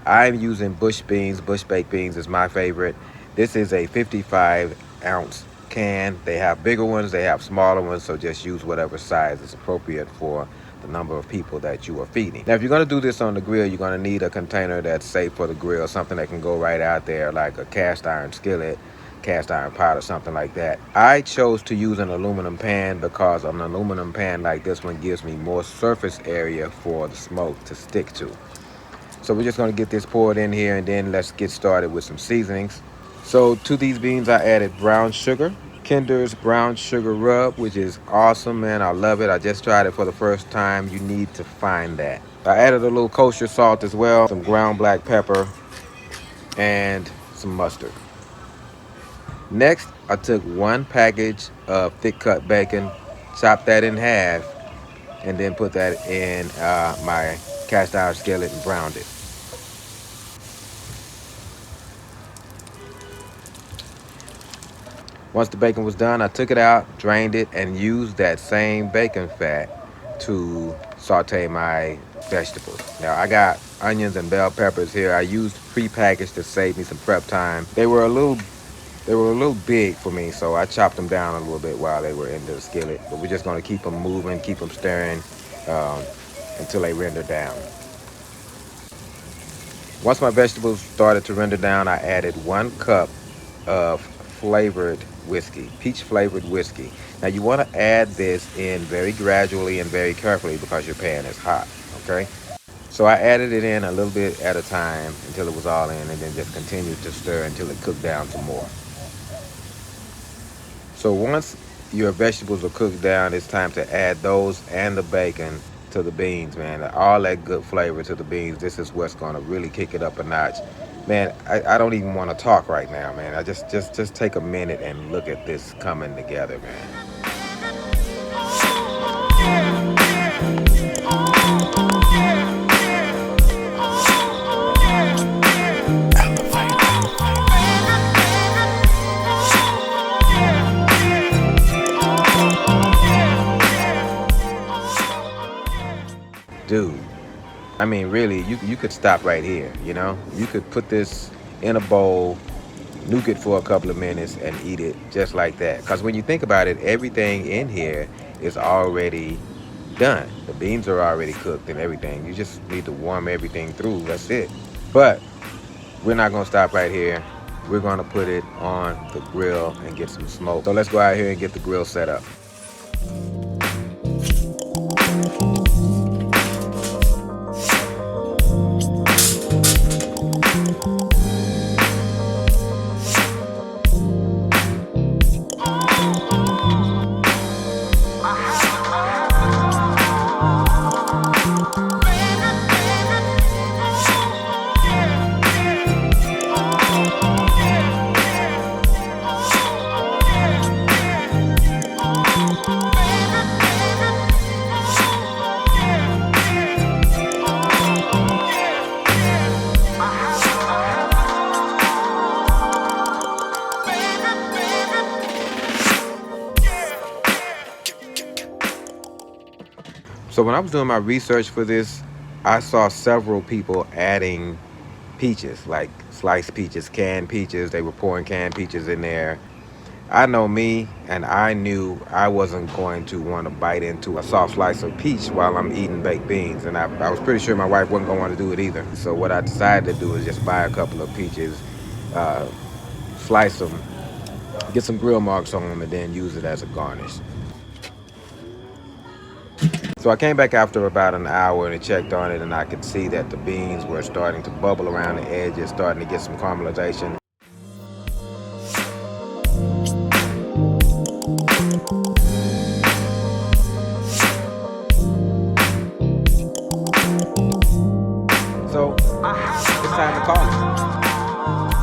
I'm using bush beans. Bush baked beans is my favorite. This is a 55-ounce can. They have bigger ones, they have smaller ones, so just use whatever size is appropriate for the number of people that you are feeding. Now, if you're going to do this on the grill, you're going to need a container that's safe for the grill, something that can go right out there, like a cast iron skillet, cast iron pot, or something like that. I chose to use an aluminum pan because an aluminum pan like this one gives me more surface area for the smoke to stick to. So we're just going to get this poured in here, and then let's get started with some seasonings. So to these beans, I added brown sugar, Kinder's brown sugar rub, which is awesome, man. I love it. I just tried it for the first time. You need to find that. I added a little kosher salt as well, some ground black pepper, and some mustard. Next, I took one package of thick cut bacon, chopped that in half, and then put that in my cast iron skillet and browned it. Once the bacon was done, I took it out, drained it, and used that same bacon fat to saute my vegetables. Now, I got onions and bell peppers here. I used pre-packaged to save me some prep time. They were a little big for me, so I chopped them down a little bit while they were in the skillet. But we're just going to keep them moving, keep them stirring until they render down. Once my vegetables started to render down, I added 1 cup of flavored whiskey, peach flavored whiskey. Now you want to add this in very gradually and very carefully because your pan is hot, okay? So I added it in a little bit at a time until it was all in, and then just continued to stir until it cooked down some more. So once your vegetables are cooked down, it's time to add those and the bacon to the beans, man. All that good flavor to the beans. This is what's going to really kick it up a notch. Man, I don't even want to talk right now, man. I just take a minute and look at this coming together, man. Dude, I mean, really, you could stop right here, you know? You could put this in a bowl, nuke it for a couple of minutes, and eat it just like that. Because when you think about it, everything in here is already done. The beans are already cooked and everything. You just need to warm everything through. That's it. But we're not going to stop right here. We're going to put it on the grill and get some smoke. So let's go out here and get the grill set up. So when I was doing my research for this, I saw several people adding peaches, like sliced peaches, canned peaches. They were pouring canned peaches in there. I know me, and I knew I wasn't going to want to bite into a soft slice of peach while I'm eating baked beans. And I was pretty sure my wife wasn't going to want to do it either. So what I decided to do is just buy a couple of peaches, slice them, get some grill marks on them, and then use it as a garnish. So I came back after about an hour and checked on it, and I could see that the beans were starting to bubble around the edges, starting to get some caramelization. So it's time to call it.